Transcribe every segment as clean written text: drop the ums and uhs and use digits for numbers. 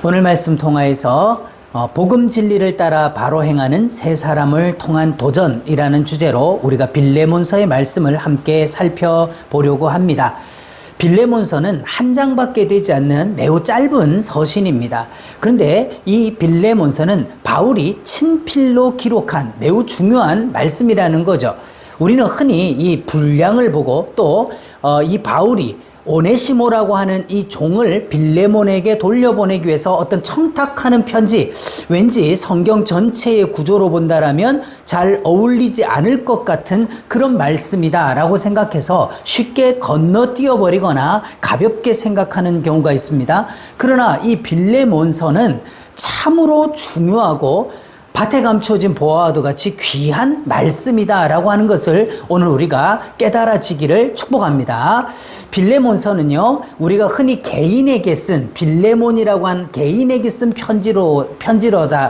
오늘 말씀 통하여서 복음 진리를 따라 바로 행하는 세 사람을 통한 도전이라는 주제로 우리가 빌레몬서의 말씀을 함께 살펴보려고 합니다. 빌레몬서는 한 장밖에 되지 않는 매우 짧은 서신입니다. 그런데 이 빌레몬서는 바울이 친필로 기록한 매우 중요한 말씀이라는 거죠. 우리는 흔히 이 분량을 보고 또 이 바울이 오네시모라고 하는 이 종을 빌레몬에게 돌려보내기 위해서 어떤 청탁하는 편지, 왠지 성경 전체의 구조로 본다라면 잘 어울리지 않을 것 같은 그런 말씀이다라고 생각해서 쉽게 건너뛰어 버리거나 가볍게 생각하는 경우가 있습니다. 그러나 이 빌레몬서는 참으로 중요하고 밭에 감춰진 보화와도 같이 귀한 말씀이다라고 하는 것을 오늘 우리가 깨달아지기를 축복합니다. 빌레몬서는요, 우리가 흔히 개인에게 쓴 빌레몬이라고 한 개인에게 쓴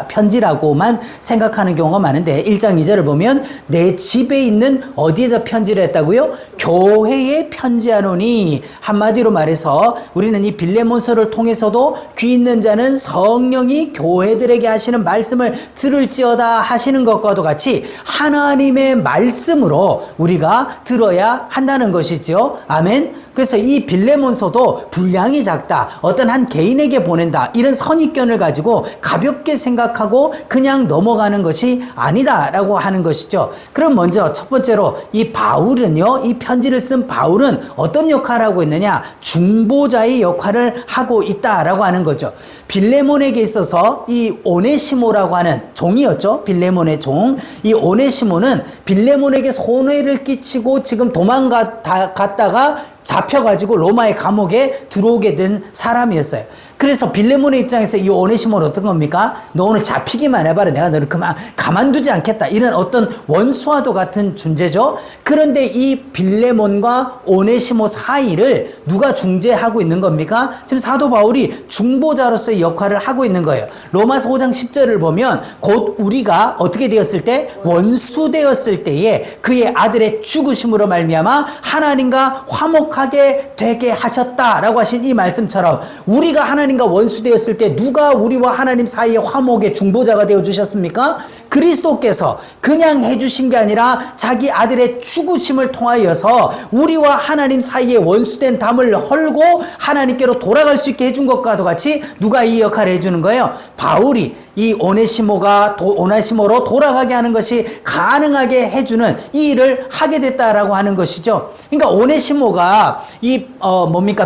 편지라고만 생각하는 경우가 많은데 1장 2절을 보면 내 집에 있는 어디에다 편지를 했다고요? 교회에 편지하노니. 한마디로 말해서 우리는 이 빌레몬서를 통해서도 귀 있는 자는 성령이 교회들에게 하시는 말씀을 들을지어다 하시는 것과도 같이 하나님의 말씀으로 우리가 들어야 한다는 것이죠. 아멘. 그래서 이 빌레몬서도 분량이 작다, 어떤 한 개인에게 보낸다, 이런 선입견을 가지고 가볍게 생각하고 그냥 넘어가는 것이 아니다라고 하는 것이죠. 그럼 먼저 첫 번째로 이 바울은요, 이 편지를 쓴 바울은 어떤 역할을 하고 있느냐? 중보자의 역할을 하고 있다라고 하는 거죠. 빌레몬에게 있어서 이 오네시모라고 하는 종이었죠. 빌레몬의 종. 이 오네시모는 빌레몬에게 손해를 끼치고 지금 도망갔다가 잡혀가지고 로마의 감옥에 들어오게 된 사람이었어요. 그래서 빌레몬의 입장에서 이 오네시모는 어떤 겁니까? 너 오늘 잡히기만 해봐라, 내가 너를 가만두지 않겠다, 이런 어떤 원수와도 같은 존재죠. 그런데 이 빌레몬과 오네시모 사이를 누가 중재하고 있는 겁니까? 지금 사도 바울이 중보자로서의 역할을 하고 있는 거예요. 로마서 5장 10절을 보면 곧 우리가 어떻게 되었을 때? 원수 되었을 때에 그의 아들의 죽으심으로 말미암아 하나님과 화목하게 되게 하셨다라고 하신 이 말씀처럼 우리가 하나님과 원수 되었을 때 누가 우리와 하나님 사이의 화목의 중보자가 되어 주셨습니까? 그리스도께서 그냥 해주신 게 아니라 자기 아들의 죽으심을 통하여서 우리와 하나님 사이의 원수된 담을 헐고 하나님께로 돌아갈 수 있게 해준 것과도 같이 누가 이 역할을 해주는 거예요? 바울이 이 오네시모로 돌아가게 하는 것이 가능하게 해주는 이 일을 하게 됐다라고 하는 것이죠. 그러니까 오네시모가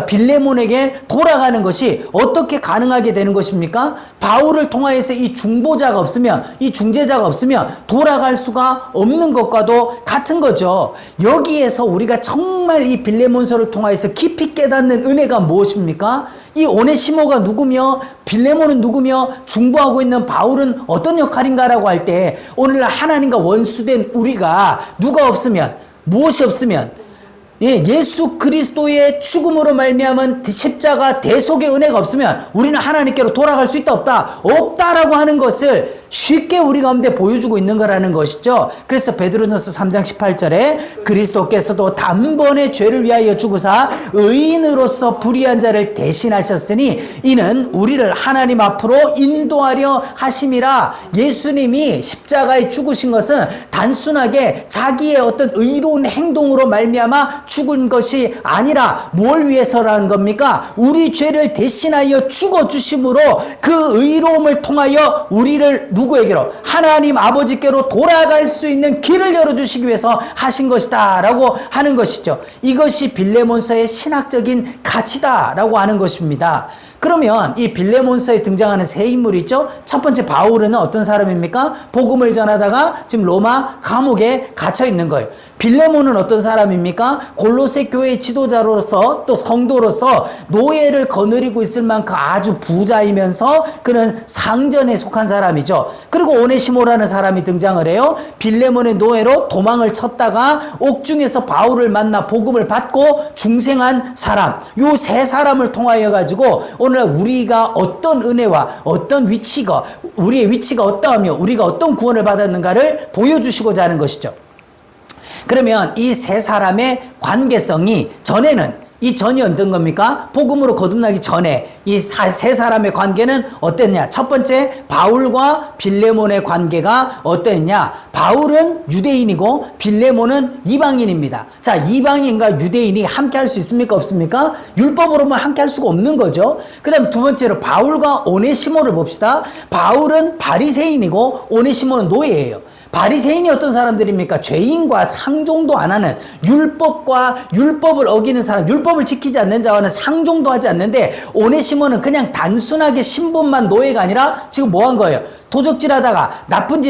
빌레몬에게 돌아가는 것이 어떻게 가능하게 되는 것입니까? 바울을 통하여서 이 중보자가 없으면, 이 중재자가 없으면 돌아갈 수가 없는 것과도 같은 거죠. 여기에서 우리가 정말 이 빌레몬서를 통하여서 깊이 깨닫는 은혜가 무엇입니까? 이 오네시모가 누구며 빌레몬은 누구며 중보하고 있는 바울은 어떤 역할인가라고 할 때 오늘날 하나님과 원수된 우리가 누가 없으면, 무엇이 없으면, 예수 그리스도의 죽음으로 말미암은 십자가 대속의 은혜가 없으면 우리는 하나님께로 돌아갈 수 있다 없다? 없다라고 하는 것을 쉽게 우리 가운데 보여주고 있는 거라는 것이죠. 그래서 베드로전서 3장 18절에 그리스도께서도 단번에 죄를 위하여 죽으사 의인으로서 불의한 자를 대신하셨으니 이는 우리를 하나님 앞으로 인도하려 하심이라. 예수님이 십자가에 죽으신 것은 단순하게 자기의 어떤 의로운 행동으로 말미암아 죽은 것이 아니라 뭘 위해서라는 겁니까? 우리 죄를 대신하여 죽어주심으로 그 의로움을 통하여 우리를 누구에게로? 하나님 아버지께로 돌아갈 수 있는 길을 열어주시기 위해서 하신 것이다 라고 하는 것이죠. 이것이 빌레몬서의 신학적인 가치다라고 하는 것입니다. 그러면 이 빌레몬서에 등장하는 세 인물이 있죠. 첫 번째 바울은 어떤 사람입니까? 복음을 전하다가 지금 로마 감옥에 갇혀 있는 거예요. 빌레몬은 어떤 사람입니까? 골로새 교회의 지도자로서 또 성도로서 노예를 거느리고 있을 만큼 아주 부자이면서 그는 상전에 속한 사람이죠. 그리고 오네시모라는 사람이 등장을 해요. 빌레몬의 노예로 도망을 쳤다가 옥중에서 바울을 만나 복음을 받고 중생한 사람. 요 세 사람을 통하여 가지고 오늘날 우리가 어떤 은혜와 어떤 위치가, 우리의 위치가 어떠하며 우리가 어떤 구원을 받았는가를 보여주시고자 하는 것이죠. 그러면 이 세 사람의 관계성이 전에는 이 전이 어떤 겁니까? 복음으로 거듭나기 전에 이 세 사람의 관계는 어땠냐? 첫 번째, 바울과 빌레몬의 관계가 어땠냐? 바울은 유대인이고 빌레몬은 이방인입니다. 자, 이방인과 유대인이 함께 할 수 있습니까? 없습니까? 율법으로만 함께 할 수가 없는 거죠. 그 다음 두 번째로 바울과 오네시모를 봅시다. 바울은 바리새인이고 오네시모는 노예예요. 바리새인이 어떤 사람들입니까? 죄인과 상종도 안 하는, 율법을 어기는 사람, 율법을 지키지 않는 자와는 상종도 하지 않는데, 오네시모는 그냥 단순하게 신분만 노예가 아니라 지금 뭐 한 거예요? 도적질하다가 나쁜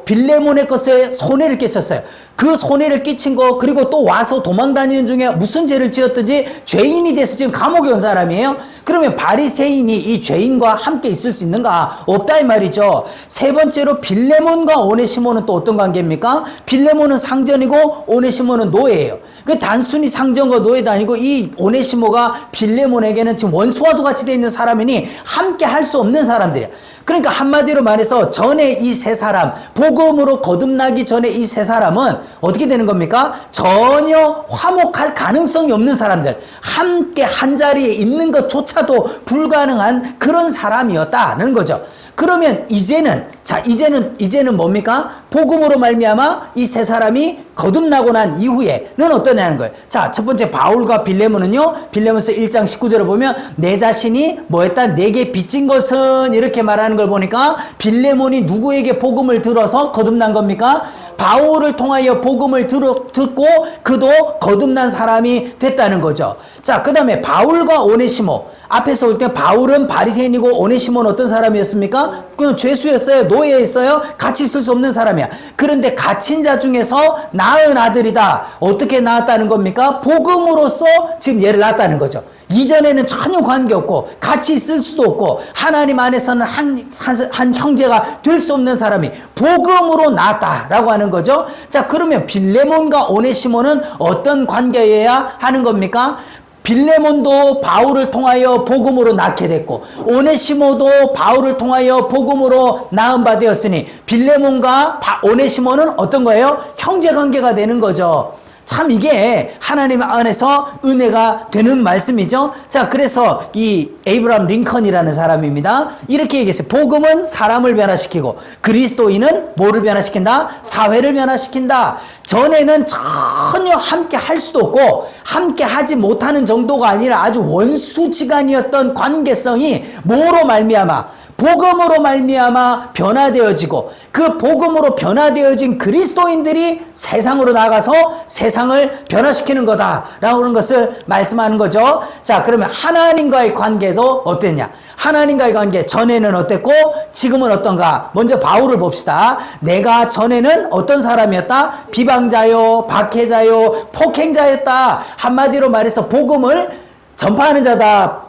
빌레몬의 것에 손해를 끼쳤어요. 그 손해를 끼친 거, 그리고 또 와서 도망다니는 중에 무슨 죄를 지었든지 죄인이 돼서 지금 감옥에 온 사람이에요. 그러면 바리새인이 이 죄인과 함께 있을 수 있는가? 없다 이 말이죠. 세 번째로 빌레몬과 오네시모는 또 어떤 관계입니까? 빌레몬은 상전이고 오네시모는 노예예요. 그 단순히 상전과 노예도 아니고 이 오네시모가 빌레몬에게는 지금 원수와도 같이 돼 있는 사람이니 함께 할 수 없는 사람들이야. 그러니까 한마디로 말해서 전에 이 세 사람, 복음으로 거듭나기 전에 이 세 사람은 어떻게 되는 겁니까? 전혀 화목할 가능성이 없는 사람들, 함께 한 자리에 있는 것조차도 불가능한 그런 사람이었다는 거죠. 그러면 이제는 뭡니까? 복음으로 말미암아 이 세 사람이 거듭나고 난 이후에는 어떠냐는 거예요. 자, 첫 번째 바울과 빌레몬은요, 빌레몬서 1장 19절을 보면 내 자신이 뭐했다? 내게 빚진 것은, 이렇게 말하는 걸 보니까 빌레몬이 누구에게 복음을 들어서 거듭난 겁니까? 바울을 통하여 복음을 듣고 그도 거듭난 사람이 됐다는 거죠. 자, 그 다음에 바울과 오네시모. 앞에서 올 때 바울은 바리새인이고 오네시모는 어떤 사람이었습니까? 그냥 죄수였어요. 노예였어요. 같이 있을 수 없는 사람이야. 그런데 갇힌 자 중에서 낳은 아들이다. 어떻게 낳았다는 겁니까? 복음으로써 지금 얘를 낳았다는 거죠. 이전에는 전혀 관계없고 같이 있을 수도 없고 하나님 안에서는 한 형제가 될 수 없는 사람이 복음으로 낳았다라고 하는 거죠. 자, 그러면 빌레몬과 오네시모는 어떤 관계여야 하는 겁니까? 빌레몬도 바울을 통하여 복음으로 낳게 됐고 오네시모도 바울을 통하여 복음으로 낳은 바 되었으니 빌레몬과 오네시모는 어떤 거예요? 형제관계가 되는 거죠. 참 이게 하나님 안에서 은혜가 되는 말씀이죠. 자, 그래서 이 에이브라함 링컨이라는 사람입니다. 이렇게 얘기했어요. 복음은 사람을 변화시키고 그리스도인은 뭐를 변화시킨다? 사회를 변화시킨다. 전에는 전혀 함께 할 수도 없고 함께 하지 못하는 정도가 아니라 아주 원수지간이었던 관계성이 뭐로 말미암아? 복음으로 말미암아 변화되어지고 그 복음으로 변화되어진 그리스도인들이 세상으로 나가서 세상을 변화시키는 거다라고 하는 것을 말씀하는 거죠. 자, 그러면 하나님과의 관계도 어땠냐? 하나님과의 관계 전에는 어땠고 지금은 어떤가? 먼저 바울을 봅시다. 내가 전에는 어떤 사람이었다? 비방자요, 박해자요, 폭행자였다. 한마디로 말해서 복음을 전파하는 자다,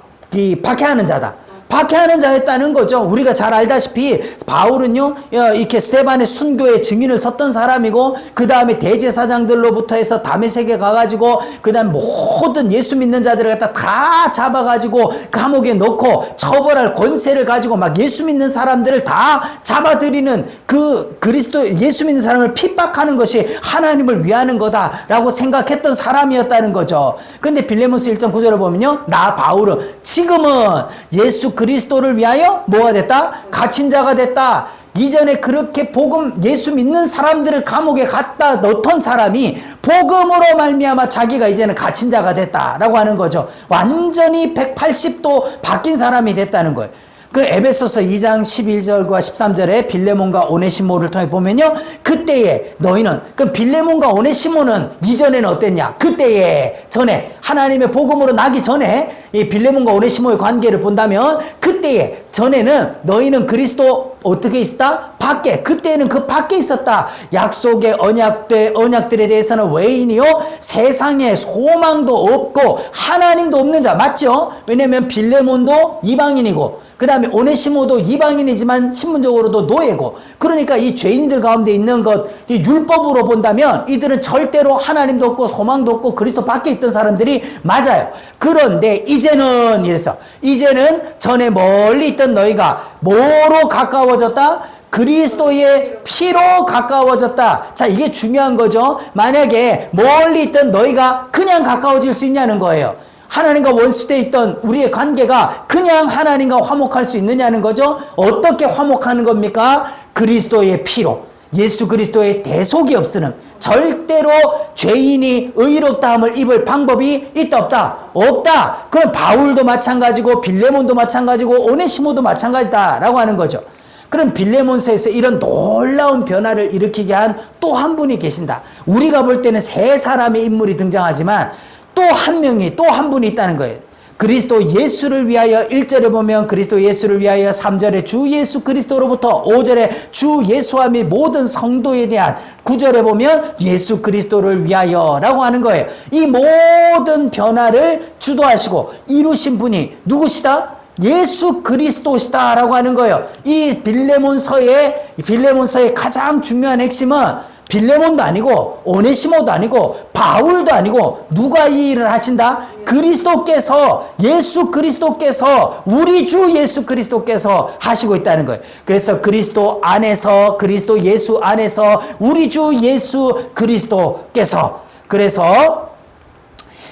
박해하는 자다. 박해하는 자였다는 거죠. 우리가 잘 알다시피 바울은요, 이렇게 스데반의 순교의 증인을 섰던 사람이고 그 다음에 대제사장들로부터 해서 다메섹에 가가지고 그 다음 모든 예수 믿는 자들을 갖다 다 잡아가지고 감옥에 넣고 처벌할 권세를 가지고 막 예수 믿는 사람들을 다 잡아들이는 그 그리스도 예수 믿는 사람을 핍박하는 것이 하나님을 위하는 거다라고 생각했던 사람이었다는 거죠. 근데 빌레몬서 1장 9절을 보면요, 나 바울은 지금은 예수 그리스도를 위하여 뭐가 됐다? 갇힌 자가 됐다. 이전에 그렇게 예수 믿는 사람들을 감옥에 갖다 넣던 사람이 복음으로 말미암아 자기가 이제는 갇힌 자가 됐다라고 하는 거죠. 완전히 180도 바뀐 사람이 됐다는 거예요. 그 에베소서 2장 11절과 13절에 빌레몬과 오네시모를 통해 보면요, 그때에 너희는, 그 빌레몬과 오네시모는 이전에는 어땠냐? 그때에 전에 하나님의 복음으로 나기 전에 이 빌레몬과 오네시모의 관계를 본다면 그때에 전에는 너희는 그리스도 어떻게 있었다? 밖에. 그때는 그 밖에 있었다. 약속의 언약들에 대해서는 외인이요, 세상에 소망도 없고 하나님도 없는 자. 맞죠? 왜냐면 빌레몬도 이방인이고 그 다음에 오네시모도 이방인이지만 신분적으로도 노예고, 그러니까 이 죄인들 가운데 있는 것, 이 율법으로 본다면 이들은 절대로 하나님도 없고 소망도 없고 그리스도 밖에 있던 사람들이 맞아요. 그런데 이제는 이래서 이제는 전에 멀리 있던 너희가 뭐로 가까워졌다? 그리스도의 피로 가까워졌다. 자, 이게 중요한 거죠. 만약에 멀리 있던 너희가 그냥 가까워질 수 있냐는 거예요. 하나님과 원수되어 있던 우리의 관계가 그냥 하나님과 화목할 수 있느냐는 거죠. 어떻게 화목하는 겁니까? 그리스도의 피로. 예수 그리스도의 대속이 없으는, 절대로 죄인이 의롭다함을 입을 방법이 있다 없다? 없다. 그럼 바울도 마찬가지고 빌레몬도 마찬가지고 오네시모도 마찬가지다라고 하는 거죠. 그럼 빌레몬서에서 이런 놀라운 변화를 일으키게 한 또 한 분이 계신다. 우리가 볼 때는 세 사람의 인물이 등장하지만 또 한 명이, 또 한 분이 있다는 거예요. 그리스도 예수를 위하여 1절에 보면 그리스도 예수를 위하여, 3절에 주 예수 그리스도로부터, 5절에 주 예수와 및 모든 성도에 대한, 9절에 보면 예수 그리스도를 위하여 라고 하는 거예요. 이 모든 변화를 주도하시고 이루신 분이 누구시다? 예수 그리스도시다 라고 하는 거예요. 이 빌레몬서의 가장 중요한 핵심은 빌레몬도 아니고 오네시모도 아니고 바울도 아니고 누가 이 일을 하신다? 그리스도께서, 예수 그리스도께서, 우리 주 예수 그리스도께서 하시고 있다는 거예요. 그래서 그리스도 안에서, 그리스도 예수 안에서 우리 주 예수 그리스도께서, 그래서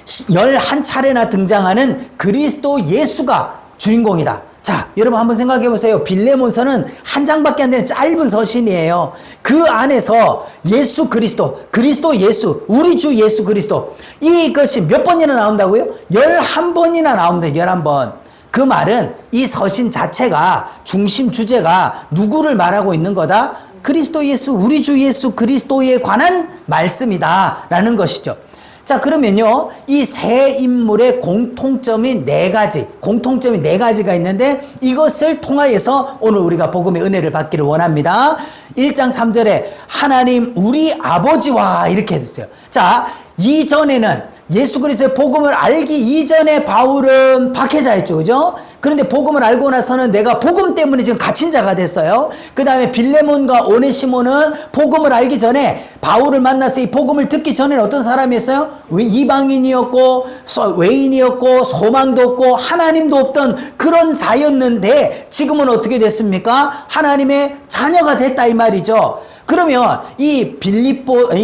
11차례나 등장하는 그리스도 예수가 주인공이다. 자, 여러분 한번 생각해 보세요. 빌레몬서는 한 장밖에 안 되는 짧은 서신이에요. 그 안에서 예수 그리스도, 그리스도 예수, 우리 주 예수 그리스도, 이것이 몇 번이나 나온다고요? 11번이나 나옵니다. 11번. 그 말은 이 서신 자체가, 중심 주제가 누구를 말하고 있는 거다? 그리스도 예수, 우리 주 예수 그리스도에 관한 말씀이다 라는 것이죠. 자, 그러면요, 이 세 인물의 공통점이 네 가지가 있는데, 이것을 통하여서 오늘 우리가 복음의 은혜를 받기를 원합니다. 1장 3절에 하나님 우리 아버지와 이렇게 했어요. 자, 이전에는 예수 그리스도의 복음을 알기 이전에 바울은 박해자였죠. 그죠? 그런데 복음을 알고 나서는 내가 복음 때문에 지금 갇힌 자가 됐어요. 그 다음에 빌레몬과 오네시모는 복음을 알기 전에, 바울을 만나서 이 복음을 듣기 전에는 어떤 사람이었어요? 이방인이었고 외인이었고 소망도 없고 하나님도 없던 그런 자였는데, 지금은 어떻게 됐습니까? 하나님의 자녀가 됐다 이 말이죠. 그러면 이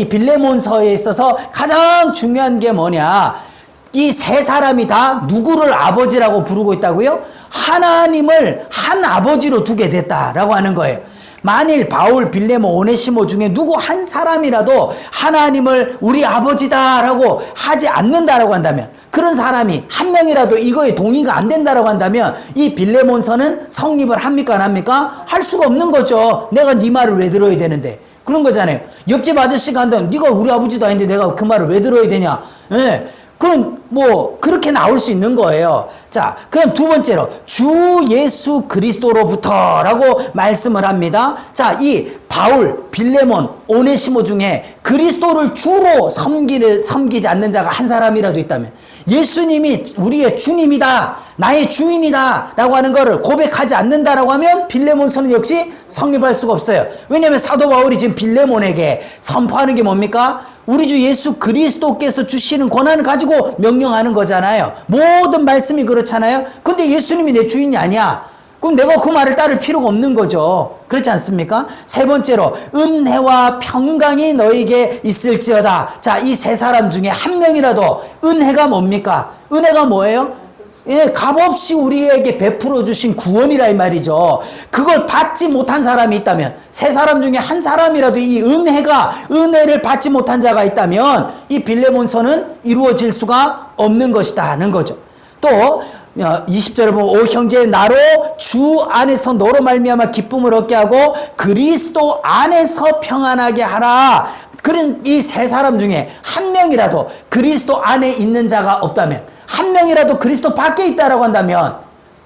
빌레몬서에 있어서 가장 중요한 게 뭐냐? 이 세 사람이 다 누구를 아버지라고 부르고 있다고요? 하나님을 한 아버지로 두게 됐다라고 하는 거예요. 만일 바울, 빌레몬, 오네시모 중에 누구 한 사람이라도 하나님을 우리 아버지다라고 하지 않는다라고 한다면, 그런 사람이 한 명이라도 이거에 동의가 안 된다라고 한다면, 이 빌레몬서는 성립을 합니까 안 합니까? 할 수가 없는 거죠. 내가 네 말을 왜 들어야 되는데. 그런 거잖아요. 옆집 아저씨가 한다면 네가 우리 아버지도 아닌데 내가 그 말을 왜 들어야 되냐. 예. 그럼 뭐 그렇게 나올 수 있는 거예요. 자, 그럼 두 번째로 주 예수 그리스도로부터라고 말씀을 합니다. 자, 이 바울, 빌레몬, 오네시모 중에 그리스도를 주로 섬기지 않는 자가 한 사람이라도 있다면, 예수님이 우리의 주님이다, 나의 주인이다 라고 하는 거를 고백하지 않는다라고 하면 빌레몬서는 역시 성립할 수가 없어요. 왜냐하면 사도 바울이 지금 빌레몬에게 선포하는 게 뭡니까? 우리 주 예수 그리스도께서 주시는 권한을 가지고 명령하는 거잖아요. 모든 말씀이 그렇잖아요. 근데 예수님이 내 주인이 아니야. 그럼 내가 그 말을 따를 필요가 없는 거죠. 그렇지 않습니까? 세 번째로 은혜와 평강이 너에게 있을지어다. 자, 이 세 사람 중에 한 명이라도 은혜가 뭡니까? 은혜가 뭐예요? 예, 값없이 우리에게 베풀어 주신 구원이라 이 말이죠. 그걸 받지 못한 사람이 있다면, 세 사람 중에 한 사람이라도 이 은혜를 받지 못한 자가 있다면, 이 빌레몬서는 이루어질 수가 없는 것이다는 거죠. 또 20절에 보면 오 형제, 나로 주 안에서 너로 말미암아 기쁨을 얻게 하고 그리스도 안에서 평안하게 하라. 그런 이 세 사람 중에 한 명이라도 그리스도 안에 있는 자가 없다면, 한 명이라도 그리스도 밖에 있다라고 한다면,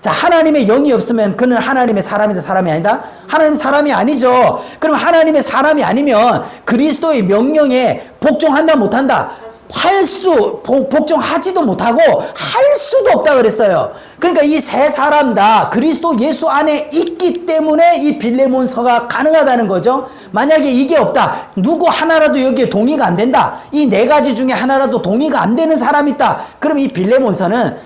자, 하나님의 영이 없으면 그는 하나님의 사람이다, 사람이 아니다? 하나님 사람이 아니죠. 그럼 하나님의 사람이 아니면 그리스도의 명령에 복종한다 못한다? 복종하지도 못하고 할 수도 없다 그랬어요. 그러니까 이 세 사람 다 그리스도 예수 안에 있기 때문에 이 빌레몬서가 가능하다는 거죠. 만약에 이게 없다, 누구 하나라도 여기에 동의가 안 된다, 이 네 가지 중에 하나라도 동의가 안 되는 사람이 있다, 그럼 이 빌레몬서는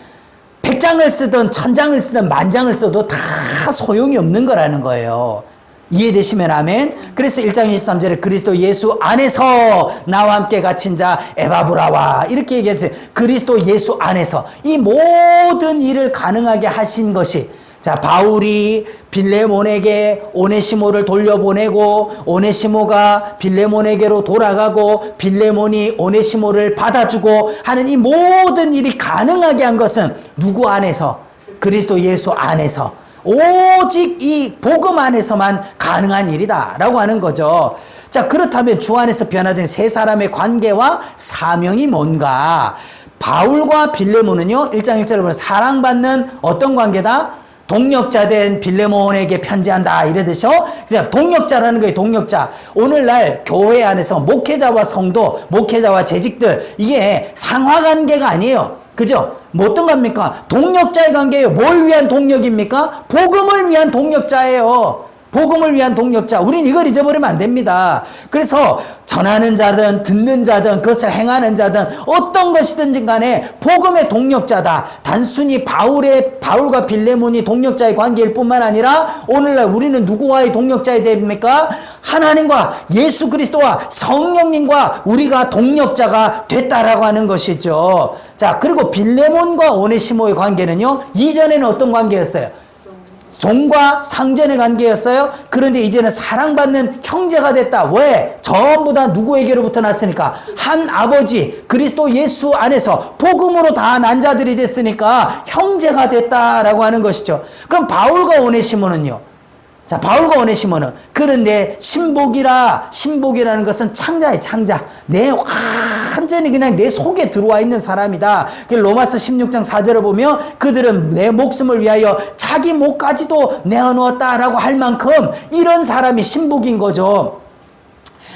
100장을 쓰든 1000장을 쓰든 10,000장을 써도 다 소용이 없는 거라는 거예요. 이해되시면 아멘. 그래서 1장 23절에 그리스도 예수 안에서 나와 함께 갇힌 자 에바브라와 이렇게 얘기했어요. 그리스도 예수 안에서 이 모든 일을 가능하게 하신 것이, 자, 바울이 빌레몬에게 오네시모를 돌려보내고 오네시모가 빌레몬에게로 돌아가고 빌레몬이 오네시모를 받아주고 하는 이 모든 일이 가능하게 한 것은 누구 안에서? 그리스도 예수 안에서. 오직 이 복음 안에서만 가능한 일이다 라고 하는 거죠. 자, 그렇다면 주 안에서 변화된 세 사람의 관계와 사명이 뭔가? 바울과 빌레몬은요, 1장 1절에 보면 사랑받는 어떤 관계다? 동력자 된 빌레몬에게 편지한다 이러듯이요. 그냥 동력자라는 거예요. 동력자. 오늘날 교회 안에서 목회자와 성도, 목회자와 재직들, 이게 상하관계가 아니에요. 그죠? 뭐 어떤 겁니까? 동력자의 관계예요. 뭘 위한 동력입니까? 복음을 위한 동력자예요. 복음을 위한 동력자. 우린 이걸 잊어버리면 안 됩니다. 그래서 전하는 자든 듣는 자든 그것을 행하는 자든 어떤 것이든지 간에 복음의 동력자다. 단순히 바울과 빌레몬이 동력자의 관계일 뿐만 아니라 오늘날 우리는 누구와의 동력자이 됩니까? 하나님과 예수 그리스도와 성령님과 우리가 동력자가 됐다라고 하는 것이죠. 자, 그리고 빌레몬과 오네시모의 관계는요, 이전에는 어떤 관계였어요? 종과 상전의 관계였어요. 그런데 이제는 사랑받는 형제가 됐다. 왜? 전부 다 누구에게로부터 났으니까? 한 아버지 그리스도 예수 안에서 복음으로 다 난 자들이 됐으니까 형제가 됐다라고 하는 것이죠. 그럼 바울과 오네시모는요? 자, 바울과 오네시모는, 그런데 신복이라는 것은 창자예요. 창자. 완전히 그냥 내 속에 들어와 있는 사람이다. 로마서 16장 4절을 보면 그들은 내 목숨을 위하여 자기 목까지도 내어놓았다라고 할 만큼 이런 사람이 신복인 거죠.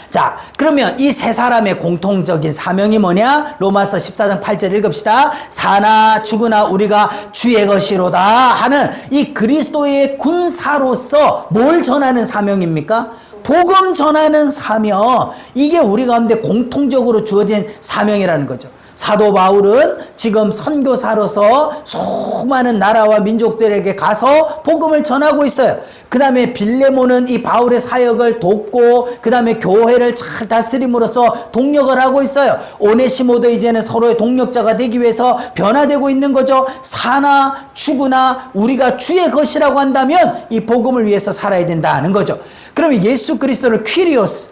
자, 그러면 이 세 사람의 공통적인 사명이 뭐냐? 로마서 14장 8절 읽읍시다. 사나 죽으나 우리가 주의 것이로다 하는 이 그리스도의 군사로서 뭘 전하는 사명입니까? 복음 전하는 사명. 이게 우리 가운데 공통적으로 주어진 사명이라는 거죠. 사도 바울은 지금 선교사로서 수많은 나라와 민족들에게 가서 복음을 전하고 있어요. 그 다음에 빌레몬은 이 바울의 사역을 돕고 그 다음에 교회를 잘 다스림으로써 동력을 하고 있어요. 오네시모도 이제는 서로의 동력자가 되기 위해서 변화되고 있는 거죠. 사나 죽으나 우리가 주의 것이라고 한다면 이 복음을 위해서 살아야 된다는 거죠. 그러면 예수 그리스도를 퀴리오스,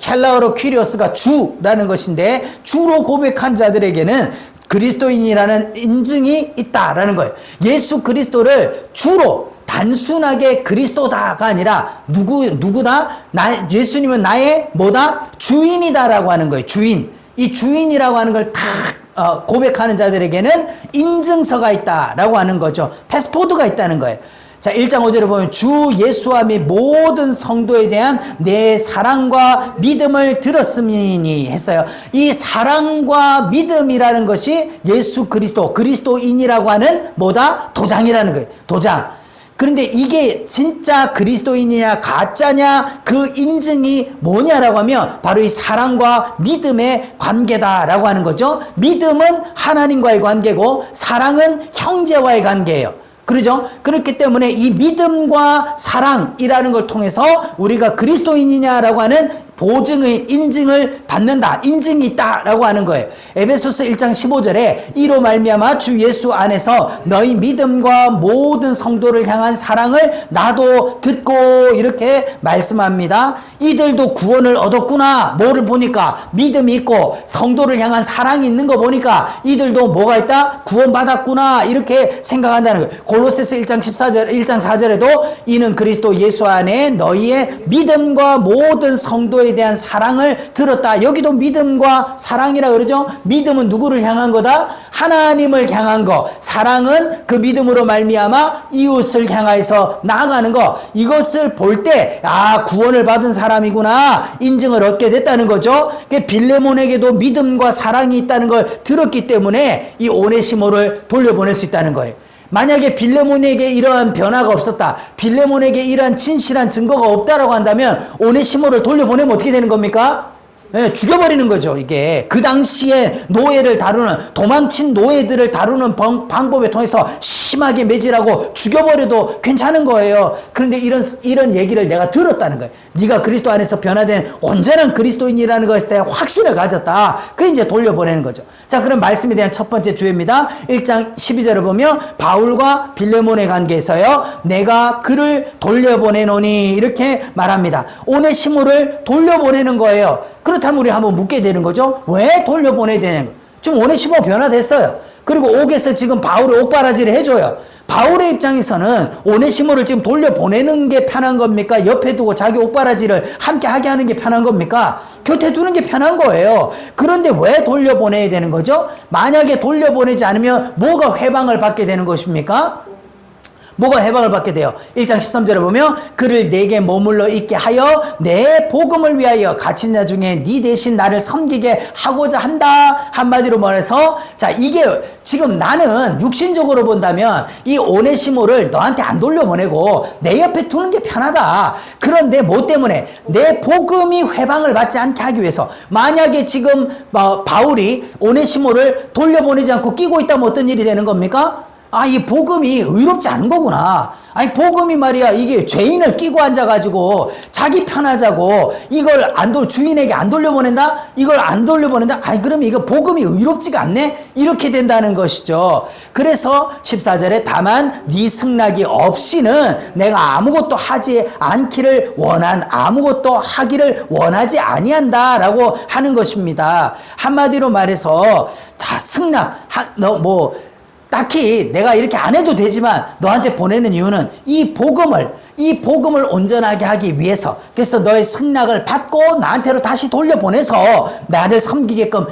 헬라어로 퀴리오스가 주라는 것인데, 주로 고백한 자들에게는 그리스도인이라는 인증이 있다라는 거예요. 예수 그리스도를 주로 단순하게 그리스도다가 아니라 누구다? 예수님은 나의 뭐다? 주인이다라고 하는 거예요. 주인. 이 주인이라고 하는 걸 다 고백하는 자들에게는 인증서가 있다라고 하는 거죠. 패스포드가 있다는 거예요. 자, 1장 5절에 보면 주 예수와 및 모든 성도에 대한 내 사랑과 믿음을 들었으니 했어요. 이 사랑과 믿음이라는 것이 예수 그리스도인이라고 하는 뭐다? 도장이라는 거예요. 도장. 그런데 이게 진짜 그리스도인이냐 가짜냐 그 인증이 뭐냐라고 하면 바로 이 사랑과 믿음의 관계다라고 하는 거죠. 믿음은 하나님과의 관계고 사랑은 형제와의 관계예요. 그러죠? 그렇기 때문에 이 믿음과 사랑이라는 걸 통해서 우리가 그리스도인이냐라고 하는 보증의 인증을 받는다. 인증이 있다라고 하는 거예요. 에베소서 1장 15절에 이로 말미암아 주 예수 안에서 너희 믿음과 모든 성도를 향한 사랑을 나도 듣고 이렇게 말씀합니다. 이들도 구원을 얻었구나. 뭐를 보니까 믿음이 있고 성도를 향한 사랑이 있는 거 보니까 이들도 뭐가 있다? 구원받았구나. 이렇게 생각한다는 거예요. 골로새서 1장 4절에도 이는 그리스도 예수 안에 너희의 믿음과 모든 성도에 대한 사랑을 들었다. 여기도 믿음과 사랑이라 그러죠. 믿음은 누구를 향한 거다? 하나님을 향한 거. 사랑은 그 믿음으로 말미암아 이웃을 향해서 나아가는 거. 이것을 볼 때 구원을 받은 사람이구나 인증을 얻게 됐다는 거죠. 빌레몬에게도 믿음과 사랑이 있다는 걸 들었기 때문에 이 오네시모를 돌려보낼 수 있다는 거예요. 만약에 빌레몬에게 이러한 변화가 없었다, 빌레몬에게 이러한 진실한 증거가 없다라고 한다면 오네시모를 돌려보내면 어떻게 되는 겁니까? 네, 죽여버리는 거죠. 이게 그 당시에 노예를 다루는, 도망친 노예들을 다루는 방법에 통해서 심하게 매질하고 죽여버려도 괜찮은 거예요. 그런데 이런 얘기를 내가 들었다는 거예요. 네가 그리스도 안에서 변화된 온전한 그리스도인이라는 것에 대한 확신을 가졌다. 그게 이제 돌려보내는 거죠. 자, 그럼 말씀에 대한 첫 번째 주제입니다. 1장 12절을 보면 바울과 빌레몬의 관계에서요, 내가 그를 돌려보내노니 이렇게 말합니다. 오네시모를 돌려보내는 거예요. 그렇다면 우리 한번 묻게 되는 거죠. 왜 돌려보내야 되는 거예요? 좀 오네시모 변화됐어요. 그리고 옥에서 지금 바울이 옥바라지를 해줘요. 바울의 입장에서는 오네시모를 지금 돌려보내는 게 편한 겁니까? 옆에 두고 자기 옥바라지를 함께 하게 하는 게 편한 겁니까? 곁에 두는 게 편한 거예요. 그런데 왜 돌려보내야 되는 거죠? 만약에 돌려보내지 않으면 뭐가 해방을 받게 되는 것입니까? 뭐가 해방을 받게 돼요? 1장 13절에 보면 그를 내게 머물러 있게 하여 내 복음을 위하여 갇힌 자 중에 네 대신 나를 섬기게 하고자 한다. 한마디로 말해서, 자, 이게 지금 나는 육신적으로 본다면 이 오네시모를 너한테 안 돌려보내고 내 옆에 두는 게 편하다. 그런데 뭐 때문에? 내 복음이 해방을 받지 않게 하기 위해서. 만약에 지금 바울이 오네시모를 돌려보내지 않고 끼고 있다면 어떤 일이 되는 겁니까? 아, 이 복음이 의롭지 않은 거구나. 아니, 복음이 말이야, 이게 죄인을 끼고 앉아가지고 자기 편하자고 이걸 주인에게 안 돌려보낸다? 이걸 안 돌려보낸다? 아니, 그러면 이거 복음이 의롭지가 않네? 이렇게 된다는 것이죠. 그래서 14절에 다만 네 승낙이 없이는 내가 아무것도 하지 않기를 아무것도 하기를 원하지 아니한다 라고 하는 것입니다. 한마디로 말해서 다 딱히 내가 이렇게 안 해도 되지만 너한테 보내는 이유는 이 복음을 온전하게 하기 위해서, 그래서 너의 승낙을 받고 나한테로 다시 돌려보내서 나를 섬기게끔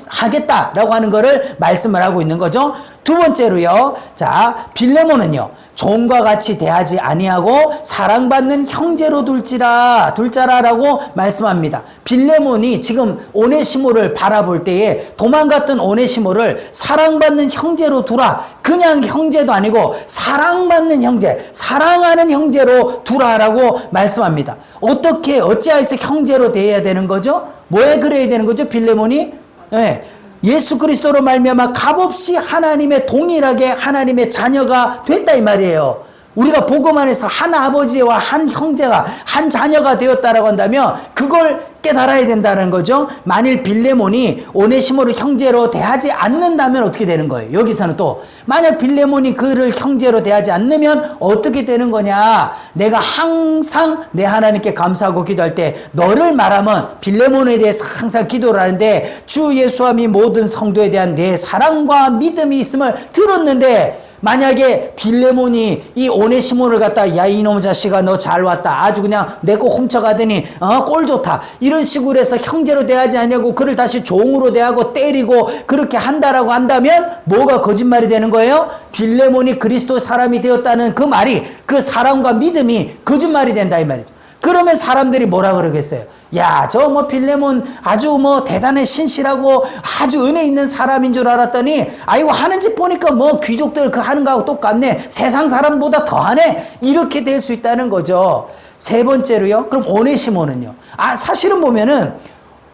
하겠다라고 하는 것을 말씀을 하고 있는 거죠. 두 번째로요, 자, 빌레몬은요, 종과 같이 대하지 아니하고 사랑받는 형제로 둘자라라고 말씀합니다. 빌레몬이 지금 오네시모를 바라볼 때에 도망갔던 오네시모를 사랑받는 형제로 두라. 그냥 형제도 아니고 사랑받는 형제, 사랑하는 형제로 두라라고 말씀합니다. 어찌하여서 형제로 대해야 되는 거죠? 왜 그래야 되는 거죠? 빌레몬이? 네. 예수 그리스도로 말미암아 값없이 하나님의 동일하게 하나님의 자녀가 됐다 이 말이에요. 우리가 복음 안에서 한 아버지와 한 형제가 한 자녀가 되었다라고 한다면 그걸 깨달아야 된다는 거죠. 만일 빌레몬이 오네시모를 형제로 대하지 않는다면 어떻게 되는 거예요? 여기서는 또 만약 빌레몬이 그를 형제로 대하지 않으면 어떻게 되는 거냐? 내가 항상 내 하나님께 감사하고 기도할 때 너를 말하면 빌레몬에 대해서 항상 기도를 하는데 주 예수와 미 모든 성도에 대한 내 사랑과 믿음이 있음을 들었는데, 만약에 빌레몬이 이 오네시모를 갖다 야 이놈 자식아 너 잘 왔다, 아주 그냥 내 거 훔쳐가더니 꼴 좋다, 이런 식으로 해서 형제로 대하지 않냐고 그를 다시 종으로 대하고 때리고 그렇게 한다라고 한다면 뭐가 거짓말이 되는 거예요? 빌레몬이 그리스도 사람이 되었다는 그 말이, 그 사랑과 믿음이 거짓말이 된다 이 말이죠. 그러면 사람들이 뭐라 그러겠어요? 야, 저 빌레몬 아주 대단해 신실하고 아주 은혜 있는 사람인 줄 알았더니 아이고 하는 짓 보니까 귀족들 그 하는 거하고 똑같네, 세상 사람보다 더하네, 이렇게 될 수 있다는 거죠. 세 번째로요, 그럼 오네시모는요? 사실은 보면은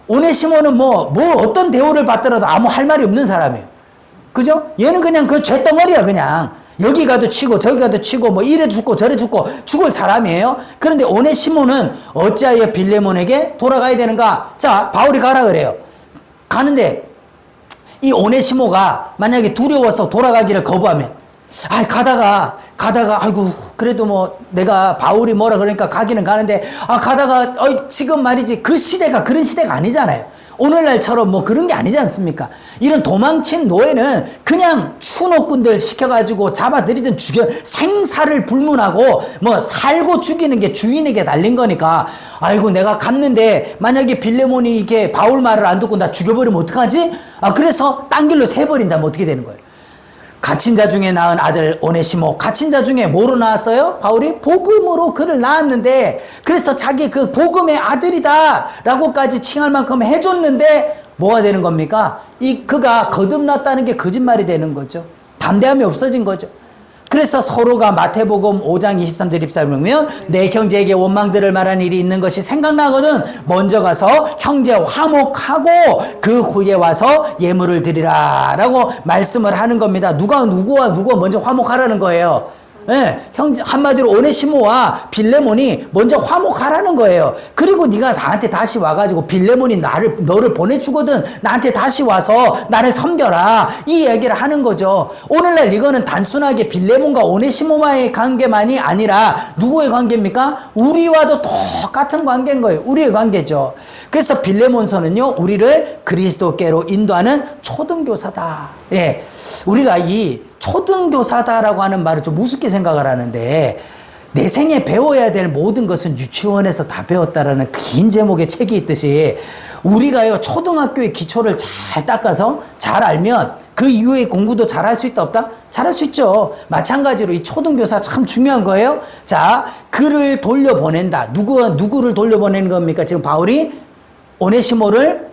오네시모는 어떤 대우를 받더라도 아무 할 말이 없는 사람이에요. 그죠? 얘는 그냥 그 죄덩어리야. 그냥 여기 가도 치고 저기 가도 치고 이래 죽고 저래 죽고 죽을 사람이에요. 그런데 오네시모는 어찌하여 빌레몬에게 돌아가야 되는가? 자, 바울이 가라 그래요. 가는데 이 오네시모가 만약에 두려워서 돌아가기를 거부하면, 가다가 아이고 그래도 내가 바울이 뭐라 그러니까 가기는 가는데 가다가 지금 말이지 그 시대가 그런 시대가 아니잖아요. 오늘날처럼 그런 게 아니지 않습니까? 이런 도망친 노예는 그냥 추노꾼들 시켜가지고 잡아들이든 생사를 불문하고 살고 죽이는 게 주인에게 달린 거니까, 아이고 내가 갔는데 만약에 빌레몬이 이게 바울 말을 안 듣고 나 죽여버리면 어떡하지? 그래서 딴 길로 새버린다면 어떻게 되는 거예요? 갇힌 자 중에 낳은 아들 오네시모, 갇힌 자 중에 뭐로 낳았어요? 바울이 복음으로 그를 낳았는데, 그래서 자기 그 복음의 아들이다 라고까지 칭할 만큼 해줬는데 뭐가 되는 겁니까? 그가 거듭났다는 게 거짓말이 되는 거죠. 담대함이 없어진 거죠. 그래서 서로가 마태복음 5장 23절 24절 보면 내 형제에게 원망들을 말한 일이 있는 것이 생각나거든 먼저 가서 형제 화목하고 그 후에 와서 예물을 드리라 라고 말씀을 하는 겁니다. 누가 먼저 화목하라는 거예요. 네, 한마디로 오네시모와 빌레몬이 먼저 화목하라는 거예요. 그리고 네가 나한테 다시 와가지고 빌레몬이 너를 보내주거든. 나한테 다시 와서 나를 섬겨라. 이 얘기를 하는 거죠. 오늘날 이거는 단순하게 빌레몬과 오네시모와의 관계만이 아니라 누구의 관계입니까? 우리와도 똑같은 관계인 거예요. 우리의 관계죠. 그래서 빌레몬서는요, 우리를 그리스도께로 인도하는 초등교사다. 예, 우리가 이 초등교사다라고 하는 말을 좀 우습게 생각을 하는데 내 생에 배워야 될 모든 것은 유치원에서 다 배웠다라는 긴 제목의 책이 있듯이 우리가요 초등학교의 기초를 잘 닦아서 잘 알면 그 이후에 공부도 잘 할 수 있다 없다? 잘 할 수 있죠. 마찬가지로 이 초등교사 참 중요한 거예요. 자, 그를 돌려보낸다. 누구를 돌려보내는 겁니까? 지금 바울이 오네시모를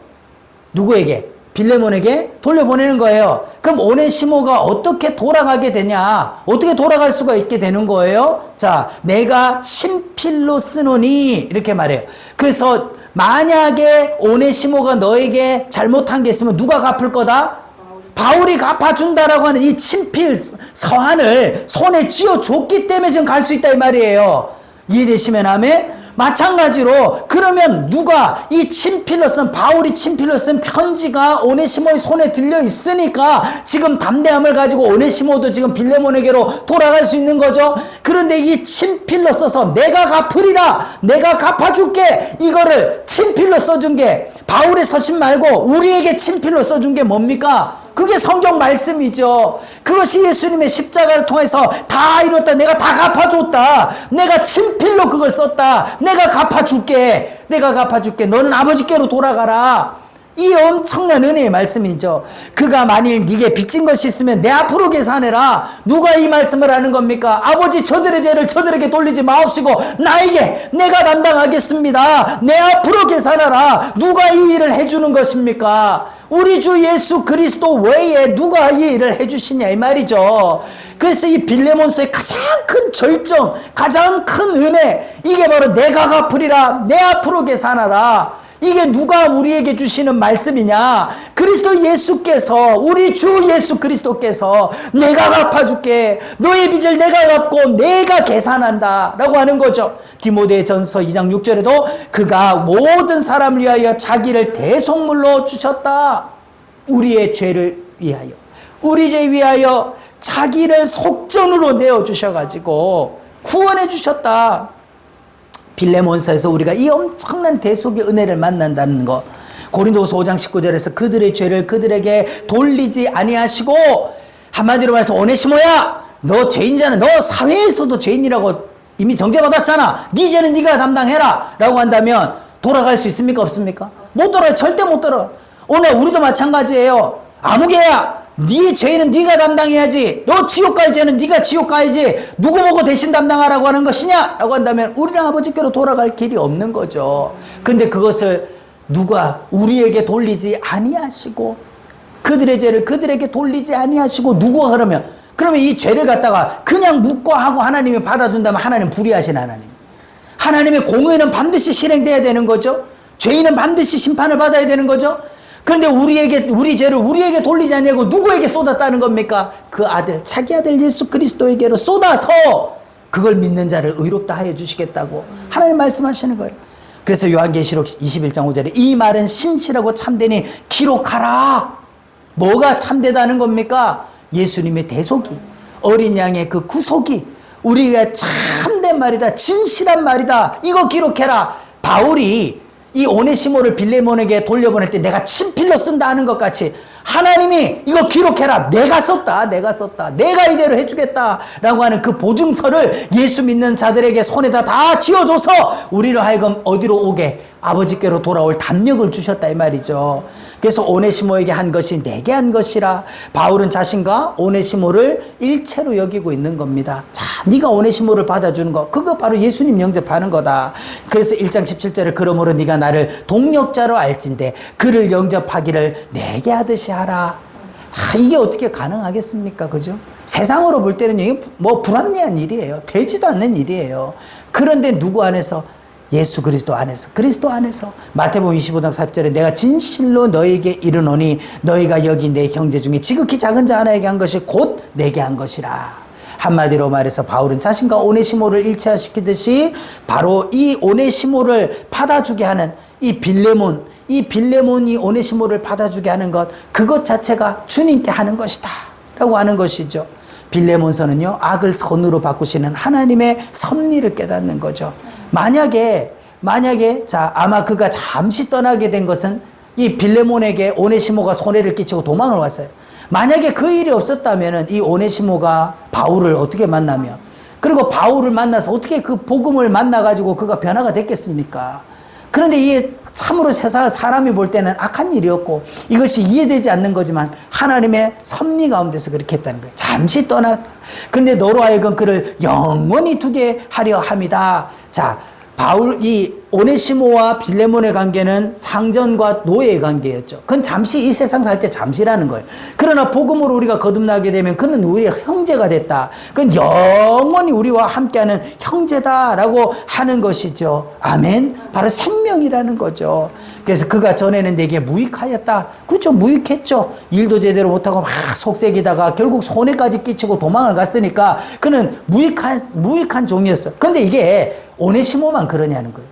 누구에게? 빌레몬에게 돌려보내는 거예요. 그럼 오네시모가 어떻게 돌아가게 되냐? 어떻게 돌아갈 수가 있게 되는 거예요? 자, 내가 친필로 쓰노니 이렇게 말해요. 그래서 만약에 오네시모가 너에게 잘못한 게 있으면 누가 갚을 거다? 바울이 갚아준다라고 하는 이 친필 서한을 손에 쥐어줬기 때문에 지금 갈 수 있다 이 말이에요. 이해되시면 아멘? 마찬가지로 그러면 누가 이 친필로 쓴 바울이 친필로 쓴 편지가 오네시모의 손에 들려 있으니까 지금 담대함을 가지고 오네시모도 지금 빌레몬에게로 돌아갈 수 있는 거죠. 그런데 이 친필로 써서 내가 갚으리라, 내가 갚아줄게, 이거를 친필로 써준 게 바울의 서신 말고 우리에게 친필로 써준 게 뭡니까? 그게 성경 말씀이죠. 그것이 예수님의 십자가를 통해서 다 이뤘다. 내가 다 갚아줬다. 내가 친필로 그걸 썼다. 내가 갚아줄게. 내가 갚아줄게. 너는 아버지께로 돌아가라. 이 엄청난 은혜의 말씀이죠. 그가 만일 네게 빚진 것이 있으면 내 앞으로 계산해라. 누가 이 말씀을 하는 겁니까? 아버지 저들의 죄를 저들에게 돌리지 마옵시고 나에게 내가 담당하겠습니다. 내 앞으로 계산하라. 누가 이 일을 해주는 것입니까? 우리 주 예수 그리스도 외에 누가 이 일을 해주시냐 이 말이죠. 그래서 이 빌레몬서의 가장 큰 절정, 가장 큰 은혜, 이게 바로 내가 갚으리라, 내 앞으로 계산하라. 이게 누가 우리에게 주시는 말씀이냐? 그리스도 예수께서, 우리 주 예수 그리스도께서 내가 갚아줄게, 너의 빚을 내가 갚고 내가 계산한다 라고 하는 거죠. 디모데전서 2장 6절에도 그가 모든 사람을 위하여 자기를 대속물로 주셨다. 우리의 죄를 위하여, 우리 죄 위하여 자기를 속전으로 내어주셔가지고 구원해 주셨다. 빌레몬서에서 우리가 이 엄청난 대속의 은혜를 만난다는 거, 고린도서 5장 19절에서 그들의 죄를 그들에게 돌리지 아니하시고, 한마디로 말해서 오네시모야, 너 죄인자는 너 사회에서도 죄인이라고 이미 정죄받았잖아. 네 죄는 네가 담당해라 라고 한다면 돌아갈 수 있습니까 없습니까? 못 돌아요. 절대 못 돌아요. 오늘 우리도 마찬가지예요. 아무개야, 네 죄는 네가 담당해야지. 너 지옥 갈 죄는 네가 지옥 가야지. 누구 보고 대신 담당하라고 하는 것이냐 라고 한다면 우리랑 아버지께로 돌아갈 길이 없는 거죠. 근데 그것을 누가 우리에게 돌리지 아니하시고, 그들의 죄를 그들에게 돌리지 아니하시고, 누구가 그러면 이 죄를 갖다가 그냥 묵과하고 하나님이 받아준다면 하나님 불의하신 하나님. 하나님의 공의는 반드시 실행돼야 되는 거죠. 죄인은 반드시 심판을 받아야 되는 거죠. 그런데 우리 죄를 우리에게 돌리지 않냐고 누구에게 쏟았다는 겁니까? 그 아들, 자기 아들 예수 그리스도에게로 쏟아서 그걸 믿는 자를 의롭다 하여 주시겠다고 하나님 말씀하시는 거예요. 그래서 요한계시록 21장 5절에 이 말은 신실하고 참되니 기록하라. 뭐가 참되다는 겁니까? 예수님의 대속이, 어린 양의 그 구속이 우리가 참된 말이다, 진실한 말이다, 이거 기록해라. 바울이 이 오네시모를 빌레몬에게 돌려보낼 때 내가 친필로 쓴다 하는 것 같이 하나님이 이거 기록해라. 내가 썼다. 내가 이대로 해주겠다 라고 하는 그 보증서를 예수 믿는 자들에게 손에다 다 쥐어줘서 우리로 하여금 어디로 오게? 아버지께로 돌아올 담력을 주셨다 이 말이죠. 그래서 오네시모에게 한 것이 내게 한 것이라. 바울은 자신과 오네시모를 일체로 여기고 있는 겁니다. 자, 네가 오네시모를 받아주는 거, 그거 바로 예수님 영접하는 거다. 그래서 1장 17절에 그러므로 네가 나를 동력자로 알진대 그를 영접하기를 내게 하듯이 하라. 이게 어떻게 가능하겠습니까? 그죠? 세상으로 볼 때는 이게 뭐 불합리한 일이에요. 되지도 않는 일이에요. 그런데 누구 안에서? 예수 그리스도 안에서, 그리스도 안에서. 마태복음 25장 40절에 내가 진실로 너에게 이르노니 너희가 여기 내 형제 중에 지극히 작은 자 하나에게 한 것이 곧 내게 한 것이라. 한마디로 말해서 바울은 자신과 오네시모를 일체화시키듯이 바로 이 오네시모를 받아주게 하는 이 빌레몬이 오네시모를 받아주게 하는 것, 그것 자체가 주님께 하는 것이다 라고 하는 것이죠. 빌레몬서는요, 악을 선으로 바꾸시는 하나님의 섭리를 깨닫는 거죠. 만약에 자, 아마 그가 잠시 떠나게 된 것은 이 빌레몬에게 오네시모가 손해를 끼치고 도망을 왔어요. 만약에 그 일이 없었다면 이 오네시모가 바울을 어떻게 만나며, 그리고 바울을 만나서 어떻게 그 복음을 만나가지고 그가 변화가 됐겠습니까? 그런데 이게 참으로 세상 사람이 볼 때는 악한 일이었고 이것이 이해되지 않는 거지만 하나님의 섭리 가운데서 그렇게 했다는 거예요. 잠시 떠났다. 근데 너로 하여금 그를 영원히 두게 하려 함이다. 자, 이 오네시모와 빌레몬의 관계는 상전과 노예의 관계였죠. 그건 잠시 이 세상 살 때 잠시라는 거예요. 그러나 복음으로 우리가 거듭나게 되면 그는 우리의 형제가 됐다. 그건 영원히 우리와 함께하는 형제다라고 하는 것이죠. 아멘. 바로 생명이라는 거죠. 그래서 그가 전에는 내게 무익하였다. 그렇죠. 무익했죠. 일도 제대로 못하고 막 속색이다가 결국 손해까지 끼치고 도망을 갔으니까 그는 무익한 종이었어. 근데 이게 오네시모만 그러냐는 거예요.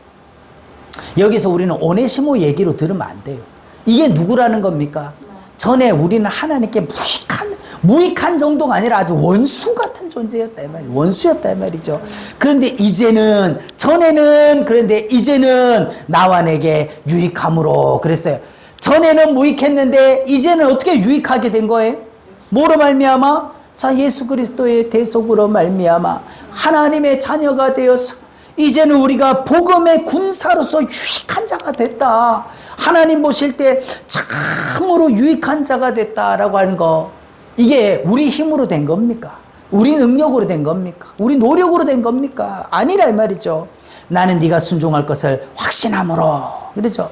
여기서 우리는 오네시모 얘기로 들으면 안 돼요. 이게 누구라는 겁니까? 전에 우리는 하나님께 무익한 정도가 아니라 아주 원수 같은 존재였다 이 말이에요. 원수였다 이 말이죠. 그런데 그런데 이제는 나와 내게 유익함으로 그랬어요. 전에는 무익했는데 이제는 어떻게 유익하게 된 거예요? 뭐로 말미암아? 자, 예수 그리스도의 대속으로 말미암아 하나님의 자녀가 되어서 이제는 우리가 복음의 군사로서 유익한 자가 됐다. 하나님 보실 때 참으로 유익한 자가 됐다라고 하는 거, 이게 우리 힘으로 된 겁니까? 우리 능력으로 된 겁니까? 우리 노력으로 된 겁니까? 아니라 이 말이죠. 나는 네가 순종할 것을 확신함으로. 그렇죠?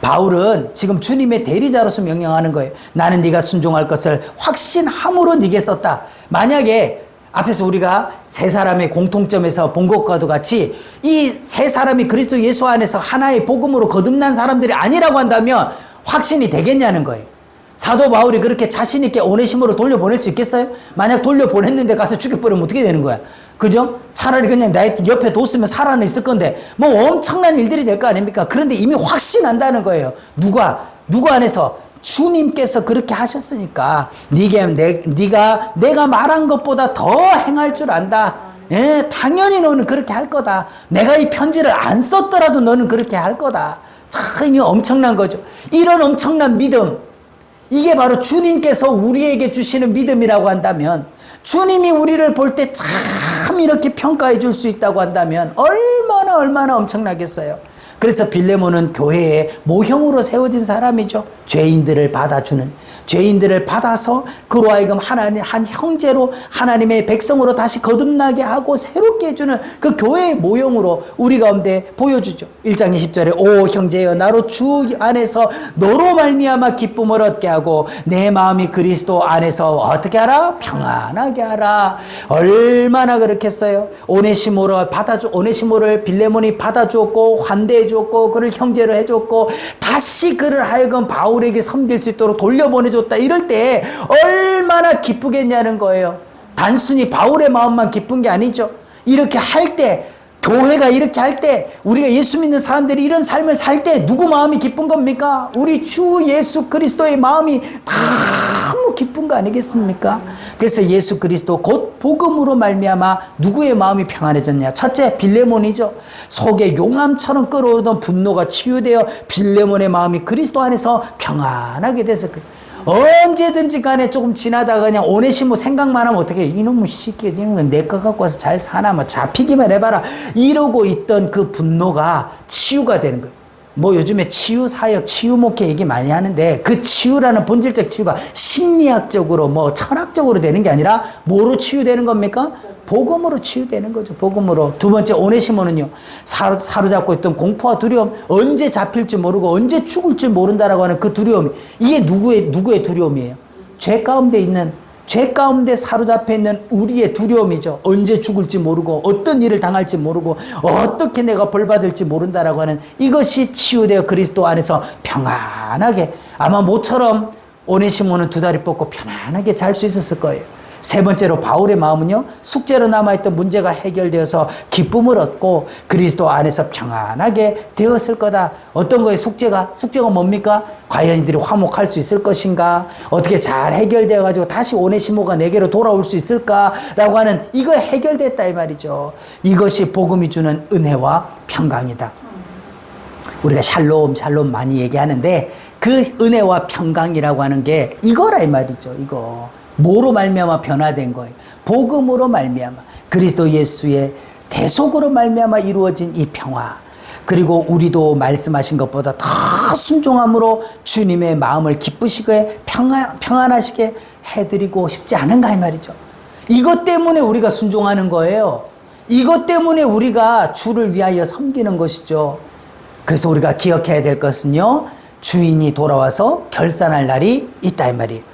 바울은 지금 주님의 대리자로서 명령하는 거예요. 나는 네가 순종할 것을 확신함으로 네게 썼다. 만약에 앞에서 우리가 세 사람의 공통점에서 본 것과도 같이 이 세 사람이 그리스도 예수 안에서 하나의 복음으로 거듭난 사람들이 아니라고 한다면 확신이 되겠냐는 거예요. 사도 바울이 그렇게 자신 있게 오네시모로 돌려보낼 수 있겠어요? 만약 돌려보냈는데 가서 죽여버리면 어떻게 되는 거야? 그죠? 차라리 그냥 내 옆에 뒀으면 살아는 있을 건데 뭐 엄청난 일들이 될 거 아닙니까? 그런데 이미 확신한다는 거예요. 누구 안에서? 주님께서 그렇게 하셨으니까 네가 내가 말한 것보다 더 행할 줄 안다. 예, 당연히 너는 그렇게 할 거다. 내가 이 편지를 안 썼더라도 너는 그렇게 할 거다. 참 엄청난 거죠. 이런 엄청난 믿음, 이게 바로 주님께서 우리에게 주시는 믿음이라고 한다면, 주님이 우리를 볼 때 참 이렇게 평가해 줄 수 있다고 한다면 얼마나 엄청나겠어요. 그래서 빌레몬은 교회의 모형으로 세워진 사람이죠. 죄인들을 받아서 그로 하여금 하나님 한 형제로 하나님의 백성으로 다시 거듭나게 하고 새롭게 해주는 그 교회의 모형으로 우리 가운데 보여주죠. 1장 20절에 오 형제여 나로 주 안에서 너로 말미암아 기쁨을 얻게 하고 내 마음이 그리스도 안에서 어떻게 하라? 평안하게 하라. 얼마나 그렇겠어요. 오네시모를 빌레몬이 받아주었고 환대해 주었고 그를 형제로 해줬고 다시 그를 하여금 바울에게 섬길 수 있도록 돌려보내줬다. 이럴 때 얼마나 기쁘겠냐는 거예요. 단순히 바울의 마음만 기쁜 게 아니죠. 이렇게 할 때, 교회가 이렇게 할 때, 우리가 예수 믿는 사람들이 이런 삶을 살 때 누구 마음이 기쁜 겁니까? 우리 주 예수 그리스도의 마음이 너무 기쁜 거 아니겠습니까? 그래서 예수 그리스도 곧 복음으로 말미암아 누구의 마음이 평안해졌냐? 첫째, 빌레몬이죠. 속에 용암처럼 끓어오르던 분노가 치유되어 빌레몬의 마음이 그리스도 안에서 평안하게 돼서 언제든지 간에 조금 지나다가 그냥 오네시모 생각만 하면 어떻게 이놈의 시끼 이놈은 내 거 갖고 와서 잘 사나 뭐 잡히기만 해봐라 이러고 있던 그 분노가 치유가 되는 거예요. 뭐 요즘에 치유사역, 치유목회 얘기 많이 하는데 그 치유라는 본질적 치유가 심리학적으로 뭐 철학적으로 되는 게 아니라 뭐로 치유되는 겁니까? 복음으로 치유되는 거죠. 복음으로. 두 번째, 오네시모는요, 사로잡고 있던 공포와 두려움, 언제 잡힐 줄 모르고 언제 죽을 줄 모른다라고 하는 그 두려움, 이게 누구의 두려움이에요? 죄 가운데 있는 죄 가운데 사로잡혀 있는 우리의 두려움이죠. 언제 죽을지 모르고 어떤 일을 당할지 모르고 어떻게 내가 벌받을지 모른다라고 하는 이것이 치유되어 그리스도 안에서 평안하게, 아마 모처럼 오네시모는 두 다리 뻗고 편안하게 잘 수 있었을 거예요. 세 번째로 바울의 마음은요, 숙제로 남아있던 문제가 해결되어서 기쁨을 얻고 그리스도 안에서 평안하게 되었을 거다. 어떤 거예요? 숙제가 뭡니까? 과연 이들이 화목할 수 있을 것인가? 어떻게 잘 해결되어 가지고 다시 오네시모가 내게로 돌아올 수 있을까라고 하는, 이거 해결됐다 이 말이죠. 이것이 복음이 주는 은혜와 평강이다. 우리가 샬롬 많이 얘기하는데 그 은혜와 평강이라고 하는 게 이거라 이 말이죠. 이거 뭐로 말미암아 변화된 거예요? 복음으로 말미암아, 그리스도 예수의 대속으로 말미암아 이루어진 이 평화. 그리고 우리도 말씀하신 것보다 더 순종함으로 주님의 마음을 기쁘시게 평안하시게 해드리고 싶지 않은가 이 말이죠. 이것 때문에 우리가 순종하는 거예요. 이것 때문에 우리가 주를 위하여 섬기는 것이죠. 그래서 우리가 기억해야 될 것은요, 주인이 돌아와서 결산할 날이 있다 이 말이에요.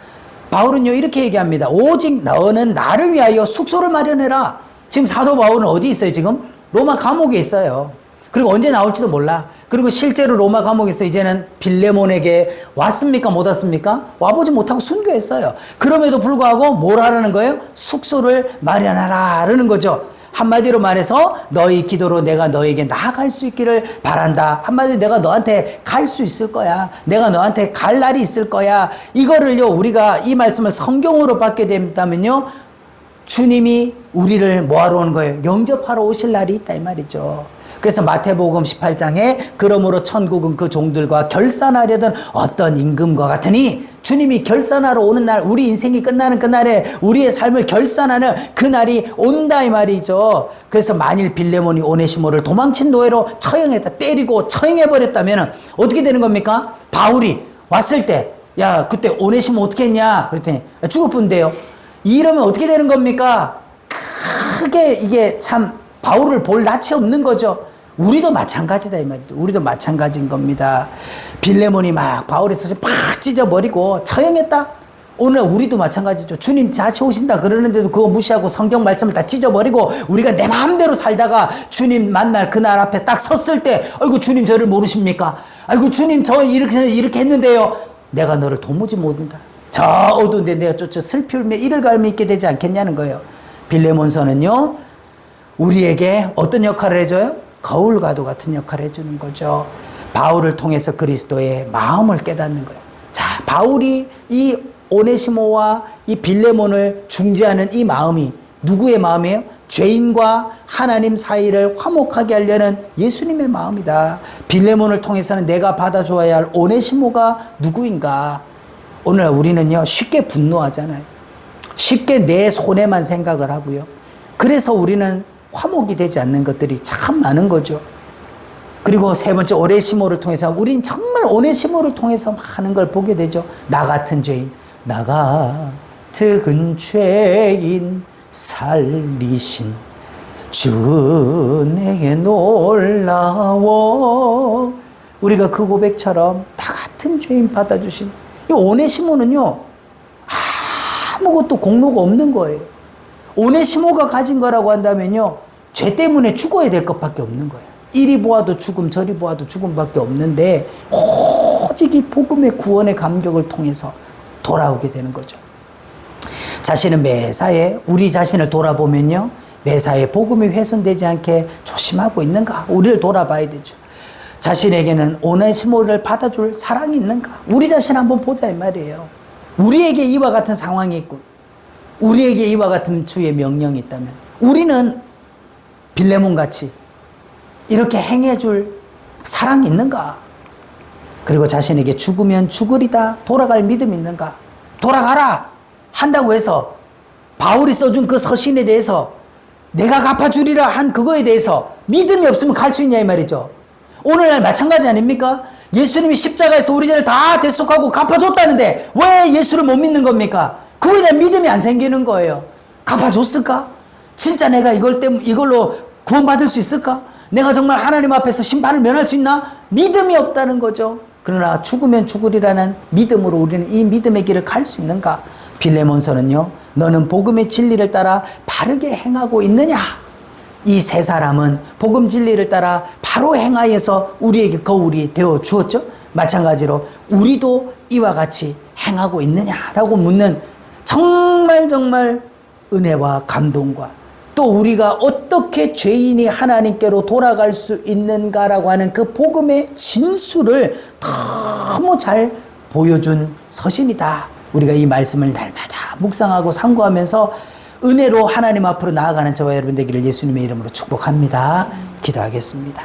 바울은요 이렇게 얘기합니다. 오직 너는 나를 위하여 숙소를 마련해라. 지금 사도 바울은 어디 있어요? 지금 로마 감옥에 있어요. 그리고 언제 나올지도 몰라. 그리고 실제로 로마 감옥에서 이제는 빌레몬에게 왔습니까? 못 왔습니까? 와보지 못하고 순교했어요. 그럼에도 불구하고 뭘 하라는 거예요? 숙소를 마련하라는 거죠. 한마디로 말해서 너희 기도로 내가 너에게 나아갈 수 있기를 바란다. 한마디로 내가 너한테 갈 수 있을 거야. 내가 너한테 갈 날이 있을 거야. 이거를요, 우리가 이 말씀을 성경으로 받게 된다면요, 주님이 우리를 뭐하러 오는 거예요? 영접하러 오실 날이 있다 이 말이죠. 그래서 마태복음 18장에 그러므로 천국은 그 종들과 결산하려던 어떤 임금과 같으니, 주님이 결산하러 오는 날, 우리 인생이 끝나는 그날에 우리의 삶을 결산하는 그날이 온다 이 말이죠. 그래서 만일 빌레몬이 오네시모를 도망친 노예로 처형했다, 때리고 처형해버렸다면 어떻게 되는 겁니까? 바울이 왔을 때, 야 그때 오네시모 어떻게 했냐 그랬더니 죽을 뿐인데요. 이러면 어떻게 되는 겁니까? 크게 이게 참 바울을 볼 낯이 없는 거죠. 우리도 마찬가지다 이 말이죠. 우리도 마찬가지인 겁니다. 빌레몬이 막 바울의 스승을 팍 찢어버리고 처형했다. 오늘 우리도 마찬가지죠. 주님 다시 오신다 그러는데도 그거 무시하고 성경 말씀을 다 찢어버리고 우리가 내 마음대로 살다가 주님 만날 그날 앞에 딱 섰을 때, 아이고 주님 저를 모르십니까? 아이고 주님 저 이렇게 했는데요. 내가 너를 도무지 모른다. 저 어두운 데 내가 쫓아 슬피 울며 이를 갈며 있게 되지 않겠냐는 거예요. 빌레몬서는요, 우리에게 어떤 역할을 해줘요? 거울과도 같은 역할을 해주는 거죠. 바울을 통해서 그리스도의 마음을 깨닫는 거예요. 자, 바울이 이 오네시모와 이 빌레몬을 중재하는 이 마음이 누구의 마음이에요? 죄인과 하나님 사이를 화목하게 하려는 예수님의 마음이다. 빌레몬을 통해서는 내가 받아줘야 할 오네시모가 누구인가? 오늘 우리는요, 쉽게 분노하잖아요. 쉽게 내 손해만 생각을 하고요. 그래서 우리는 화목이 되지 않는 것들이 참 많은 거죠. 그리고 세 번째, 오네시모를 통해서 우리는 정말 오네시모를 통해서 많은 걸 보게 되죠. 나 같은 죄인, 나 같은 죄인 살리신 주 내게 놀라워. 우리가 그 고백처럼 나 같은 죄인 받아주신 이 오네시모는요, 아무것도 공로가 없는 거예요. 오네시모가 가진 거라고 한다면요, 죄 때문에 죽어야 될 것밖에 없는 거예요. 이리 보아도 죽음, 저리 보아도 죽음밖에 없는데 오직 이 복음의 구원의 감격을 통해서 돌아오게 되는 거죠. 자신은 매사에 우리 자신을 돌아보면요, 매사에 복음이 훼손되지 않게 조심하고 있는가? 우리를 돌아봐야 되죠. 자신에게는 오네시모를 받아줄 사랑이 있는가? 우리 자신 한번 보자 이 말이에요. 우리에게 이와 같은 상황이 있고 우리에게 이와 같은 주의 명령이 있다면 우리는 빌레몬같이 이렇게 행해줄 사랑이 있는가? 그리고 자신에게 죽으면 죽으리다 돌아갈 믿음이 있는가? 돌아가라 한다고 해서 바울이 써준 그 서신에 대해서 내가 갚아주리라 한 그거에 대해서 믿음이 없으면 갈 수 있냐 이 말이죠. 오늘날 마찬가지 아닙니까? 예수님이 십자가에서 우리 죄를 다 대속하고 갚아줬다는데 왜 예수를 못 믿는 겁니까? 그거에 대한 믿음이 안 생기는 거예요. 갚아줬을까? 진짜 내가 이걸로 구원받을 수 있을까? 내가 정말 하나님 앞에서 심판을 면할 수 있나? 믿음이 없다는 거죠. 그러나 죽으면 죽으리라는 믿음으로 우리는 이 믿음의 길을 갈 수 있는가? 빌레몬서는요, 너는 복음의 진리를 따라 바르게 행하고 있느냐? 이 세 사람은 복음 진리를 따라 바로 행하여서 우리에게 거울이 되어 주었죠. 마찬가지로 우리도 이와 같이 행하고 있느냐라고 묻는 정말 은혜와 감동과 또 우리가 어떻게 죄인이 하나님께로 돌아갈 수 있는가라고 하는 그 복음의 진수를 너무 잘 보여준 서신이다. 우리가 이 말씀을 날마다 묵상하고 상고하면서 은혜로 하나님 앞으로 나아가는 저와 여러분 되기를 예수님의 이름으로 축복합니다. 기도하겠습니다.